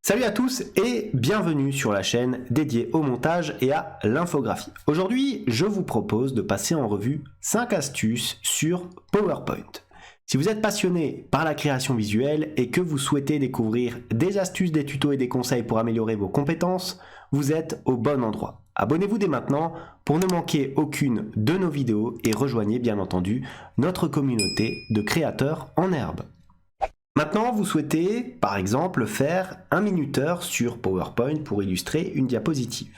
Salut à tous et bienvenue sur la chaîne dédiée au montage et à l'infographie. Aujourd'hui, je vous propose de passer en revue 5 astuces sur PowerPoint. Si vous êtes passionné par la création visuelle et que vous souhaitez découvrir des astuces, des tutos et des conseils pour améliorer vos compétences, vous êtes au bon endroit. Abonnez-vous dès maintenant pour ne manquer aucune de nos vidéos et rejoignez bien entendu notre communauté de créateurs en herbe. Maintenant, vous souhaitez, par exemple, faire un minuteur sur PowerPoint pour illustrer une diapositive.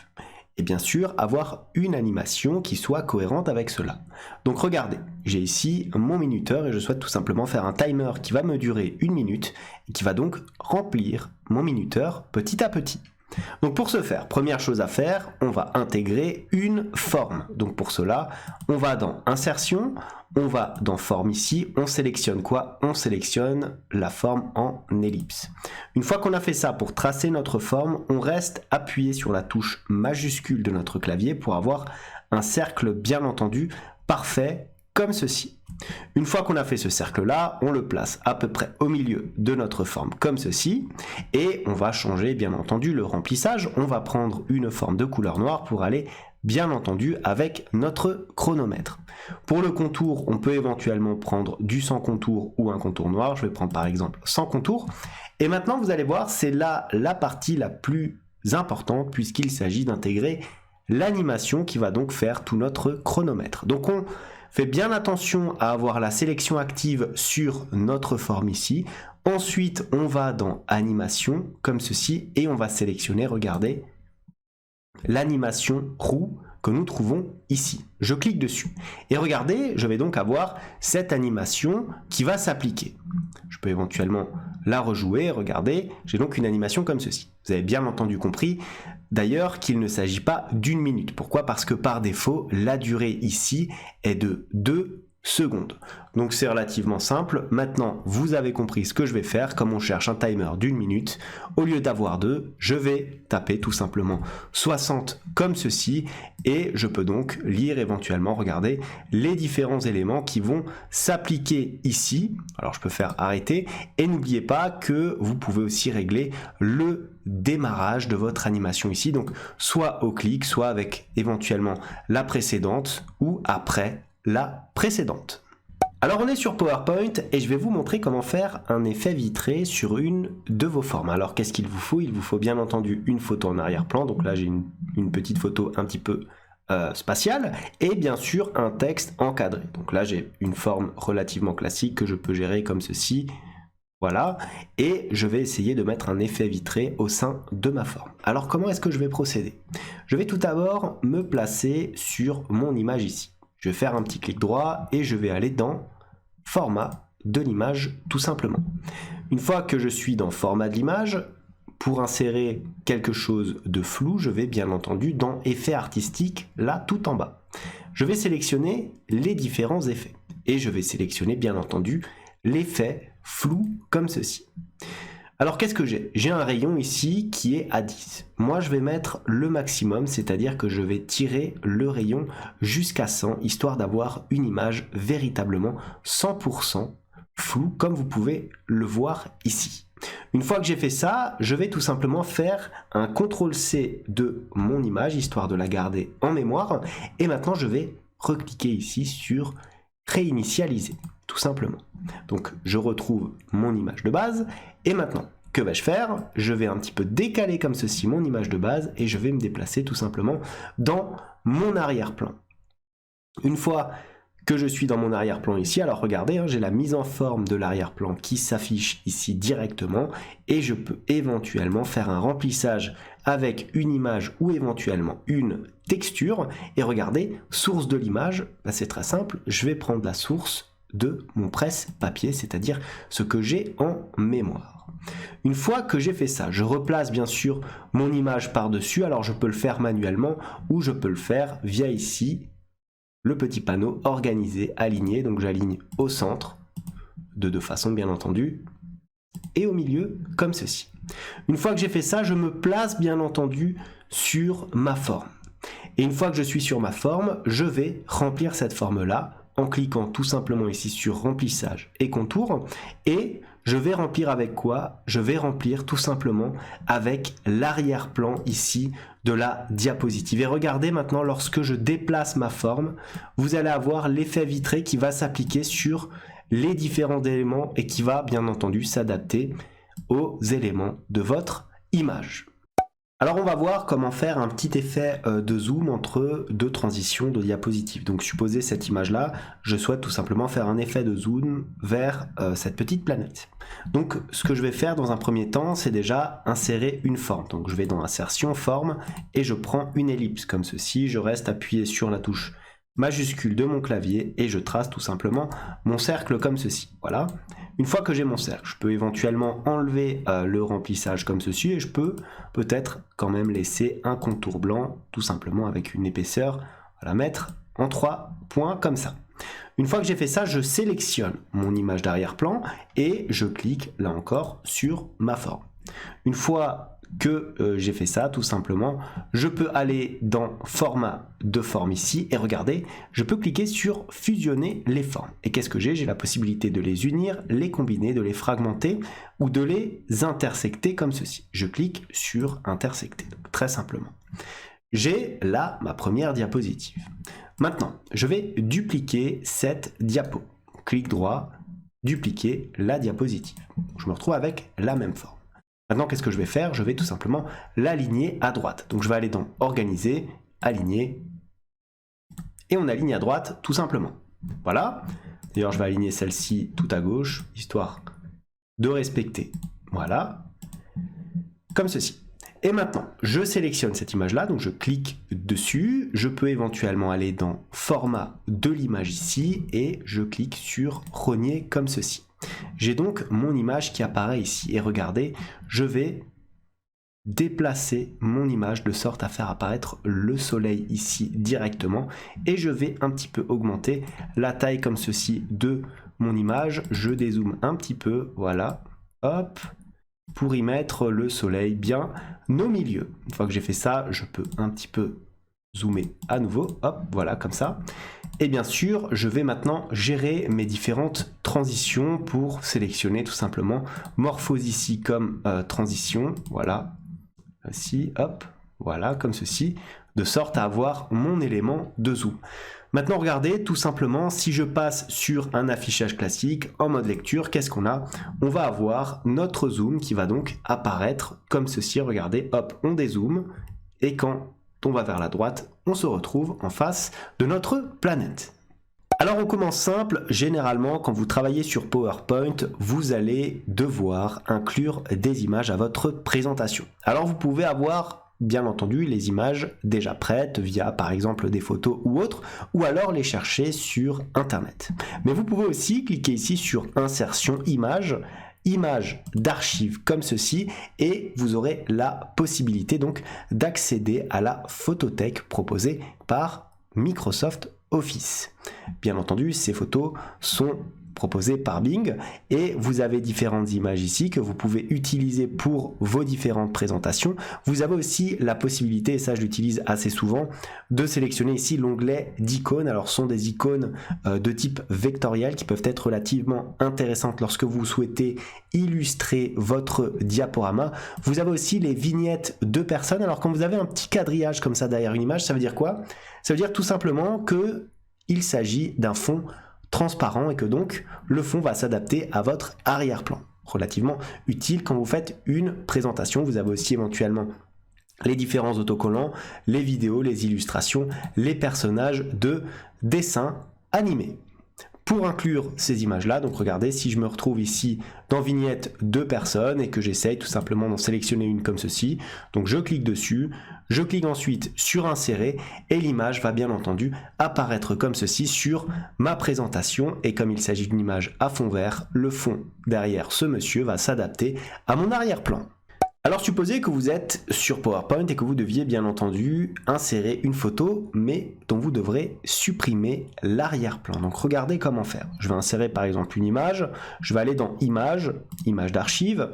Et bien sûr, avoir une animation qui soit cohérente avec cela. Donc regardez, j'ai ici mon minuteur et je souhaite tout simplement faire un timer qui va me durer 1 minute et qui va donc remplir mon minuteur petit à petit. Donc pour ce faire, première chose à faire, on va intégrer une forme. Donc pour cela, on va dans Insertion, on va dans Forme ici, on sélectionne quoi? On sélectionne la forme en ellipse. Une fois qu'on a fait ça pour tracer notre forme, on reste appuyé sur la touche majuscule de notre clavier pour avoir un cercle bien entendu parfait comme ceci. Une fois qu'on a fait ce cercle-là, on le place à peu près au milieu de notre forme comme ceci et on va changer bien entendu le remplissage. On va prendre une forme de couleur noire pour aller bien entendu avec notre chronomètre. Pour le contour, on peut éventuellement prendre du sans contour ou un contour noir. Je vais prendre par exemple sans contour. Et maintenant, vous allez voir, c'est là la partie la plus importante puisqu'il s'agit d'intégrer l'animation qui va donc faire tout notre chronomètre. Donc on fait bien attention à avoir la sélection active sur notre forme ici. Ensuite, on va dans Animation, comme ceci, et on va sélectionner, regardez, l'animation roue que nous trouvons ici. Je clique dessus. Et regardez, je vais donc avoir cette animation qui va s'appliquer. Je peux éventuellement la rejouer, regardez, j'ai donc une animation comme ceci. Vous avez bien entendu compris, d'ailleurs, qu'il ne s'agit pas d'1 minute. Pourquoi? Parce que par défaut, la durée ici est de 2 secondes. Donc c'est relativement simple. Maintenant, vous avez compris ce que je vais faire. Comme on cherche un timer d'1 minute, au lieu d'avoir 2, je vais taper tout simplement 60 comme ceci et je peux donc lire éventuellement, regardez, les différents éléments qui vont s'appliquer ici. Alors je peux faire arrêter et n'oubliez pas que vous pouvez aussi régler le démarrage de votre animation ici, donc soit au clic, soit avec éventuellement la précédente ou après la précédente. Alors on est sur PowerPoint et je vais vous montrer comment faire un effet vitré sur une de vos formes. Alors qu'est-ce qu'il vous faut? Il vous faut bien entendu une photo en arrière-plan, donc là j'ai une petite photo un petit peu spatiale, et bien sûr un texte encadré. Donc là j'ai une forme relativement classique que je peux gérer comme ceci. Voilà, et je vais essayer de mettre un effet vitré au sein de ma forme. Alors comment est-ce que je vais procéder? Je vais tout d'abord me placer sur mon image ici. Je vais faire un petit clic droit et je vais aller dans format de l'image tout simplement. Une fois que je suis dans format de l'image, pour insérer quelque chose de flou, je vais bien entendu dans effet artistique, là tout en bas. Je vais sélectionner les différents effets et je vais sélectionner bien entendu l'effet flou comme ceci. Alors qu'est-ce que j'ai? J'ai un rayon ici qui est à 10. Moi je vais mettre le maximum, c'est-à-dire que je vais tirer le rayon jusqu'à 100, histoire d'avoir une image véritablement 100% floue, comme vous pouvez le voir ici. Une fois que j'ai fait ça, je vais tout simplement faire un CTRL-C de mon image, histoire de la garder en mémoire. Et maintenant je vais recliquer ici sur réinitialiser, tout simplement. Donc je retrouve mon image de base et maintenant que vais-je faire? Je vais un petit peu décaler comme ceci mon image de base et je vais me déplacer tout simplement dans mon arrière-plan. Une fois que je suis dans mon arrière-plan ici, alors regardez, j'ai la mise en forme de l'arrière-plan qui s'affiche ici directement et je peux éventuellement faire un remplissage avec une image ou éventuellement une texture. Et regardez, source de l'image, c'est très simple, je vais prendre la source de mon presse-papier, c'est-à-dire ce que j'ai en mémoire. Une fois que j'ai fait ça, je replace bien sûr mon image par-dessus, alors je peux le faire manuellement ou je peux le faire via ici, le petit panneau organisé, aligné, donc j'aligne au centre, de deux façons bien entendu, et au milieu comme ceci. Une fois que j'ai fait ça, je me place bien entendu sur ma forme. Et une fois que je suis sur ma forme, je vais remplir cette forme-là en cliquant tout simplement ici sur remplissage et contour et je vais remplir avec quoi? Je vais remplir tout simplement avec l'arrière-plan ici de la diapositive. Et regardez maintenant, lorsque je déplace ma forme, vous allez avoir l'effet vitré qui va s'appliquer sur les différents éléments et qui va bien entendu s'adapter aux éléments de votre image. Alors on va voir comment faire un petit effet de zoom entre deux transitions de diapositives. Donc supposez cette image là, je souhaite tout simplement faire un effet de zoom vers cette petite planète. Donc ce que je vais faire dans un premier temps, c'est déjà insérer une forme. Donc je vais dans insertion, forme, et je prends une ellipse comme ceci, je reste appuyé sur la touche majuscule de mon clavier et je trace tout simplement mon cercle comme ceci. Voilà. Une fois que j'ai mon cercle, je peux éventuellement enlever le remplissage comme ceci et je peux peut-être quand même laisser un contour blanc tout simplement avec une épaisseur, à la mettre en 3 points comme ça. Une fois que j'ai fait ça, je sélectionne mon image d'arrière-plan et je clique là encore sur ma forme. Une fois que j'ai fait ça, tout simplement, je peux aller dans format de forme ici et regardez, je peux cliquer sur fusionner les formes. Et qu'est-ce que j'ai? J'ai la possibilité de les unir, les combiner, de les fragmenter ou de les intersecter comme ceci. Je clique sur intersecter, donc très simplement. J'ai là ma première diapositive. Maintenant, je vais dupliquer cette diapo. Clic droit, dupliquer la diapositive. Je me retrouve avec la même forme. Maintenant, qu'est-ce que je vais faire? Je vais tout simplement l'aligner à droite. Donc, je vais aller dans Organiser, Aligner, et on aligne à droite tout simplement. Voilà. D'ailleurs, je vais aligner celle-ci tout à gauche, histoire de respecter. Voilà. Comme ceci. Et maintenant, je sélectionne cette image-là, donc je clique dessus. Je peux éventuellement aller dans Format de l'image ici, et je clique sur Rogner comme ceci. J'ai donc mon image qui apparaît ici et regardez, je vais déplacer mon image de sorte à faire apparaître le soleil ici directement et je vais un petit peu augmenter la taille comme ceci de mon image. Je dézoome un petit peu, voilà, hop, pour y mettre le soleil bien au milieu. Une fois que j'ai fait ça, je peux un petit peu zoomer à nouveau, hop, voilà, comme ça. Et bien sûr, je vais maintenant gérer mes différentes transitions pour sélectionner tout simplement Morphose ici comme transition, voilà, ici, hop, voilà, comme ceci, de sorte à avoir mon élément de zoom. Maintenant, regardez, tout simplement, si je passe sur un affichage classique en mode lecture, qu'est-ce qu'on a? On va avoir notre zoom qui va donc apparaître comme ceci, regardez, hop, on dézoome, et quand on va vers la droite, on se retrouve en face de notre planète. Alors on commence simple, généralement quand vous travaillez sur PowerPoint, vous allez devoir inclure des images à votre présentation. Alors vous pouvez avoir bien entendu les images déjà prêtes via par exemple des photos ou autres, ou alors les chercher sur internet. Mais vous pouvez aussi cliquer ici sur insertion image, image d'archives comme ceci et vous aurez la possibilité donc d'accéder à la photothèque proposée par Microsoft Office. Bien entendu, ces photos sont proposées par Bing et vous avez différentes images ici que vous pouvez utiliser pour vos différentes présentations. Vous avez aussi la possibilité, et ça je l'utilise assez souvent, de sélectionner ici l'onglet d'icônes. Alors ce sont des icônes de type vectoriel qui peuvent être relativement intéressantes lorsque vous souhaitez illustrer votre diaporama. Vous avez aussi les vignettes de personnes. Alors quand vous avez un petit quadrillage comme ça derrière une image, ça veut dire quoi? Ça veut dire tout simplement qu'il s'agit d'un fond transparent et que donc le fond va s'adapter à votre arrière-plan. Relativement utile quand vous faites une présentation. Vous avez aussi éventuellement les différents autocollants, les vidéos, les illustrations, les personnages de dessins animés. Pour inclure ces images-là, donc regardez, si je me retrouve ici dans vignette de personnes et que j'essaye tout simplement d'en sélectionner une comme ceci, donc je clique dessus, je clique ensuite sur insérer et l'image va bien entendu apparaître comme ceci sur ma présentation et comme il s'agit d'une image à fond vert, le fond derrière ce monsieur va s'adapter à mon arrière-plan. Alors supposez que vous êtes sur PowerPoint et que vous deviez bien entendu insérer une photo mais dont vous devrez supprimer l'arrière-plan. Donc regardez comment faire. Je vais insérer par exemple une image, je vais aller dans Images, Images d'archives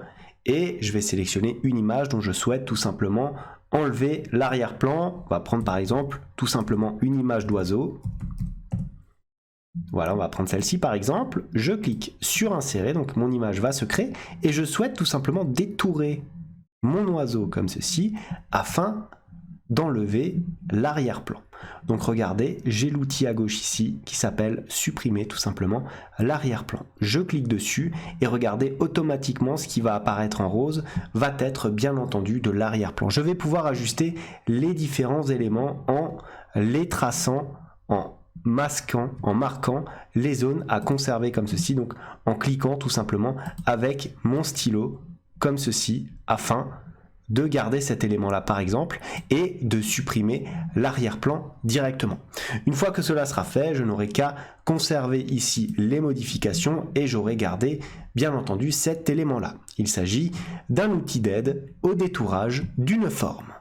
et je vais sélectionner une image dont je souhaite tout simplement enlever l'arrière-plan. On va prendre par exemple tout simplement une image d'oiseau. Voilà, on va prendre celle-ci par exemple. Je clique sur insérer, donc mon image va se créer et je souhaite tout simplement détourer mon oiseau comme ceci afin d'enlever l'arrière-plan. Donc regardez, j'ai l'outil à gauche ici qui s'appelle supprimer tout simplement l'arrière-plan. Je clique dessus et regardez, automatiquement ce qui va apparaître en rose va être bien entendu de l'arrière-plan. Je vais pouvoir ajuster les différents éléments en les traçant, en masquant, en marquant les zones à conserver comme ceci, donc en cliquant tout simplement avec mon stylo comme ceci afin de garder cet élément-là par exemple et de supprimer l'arrière-plan directement. Une fois que cela sera fait, je n'aurai qu'à conserver ici les modifications et j'aurai gardé bien entendu cet élément-là. Il s'agit d'un outil d'aide au détourage d'une forme.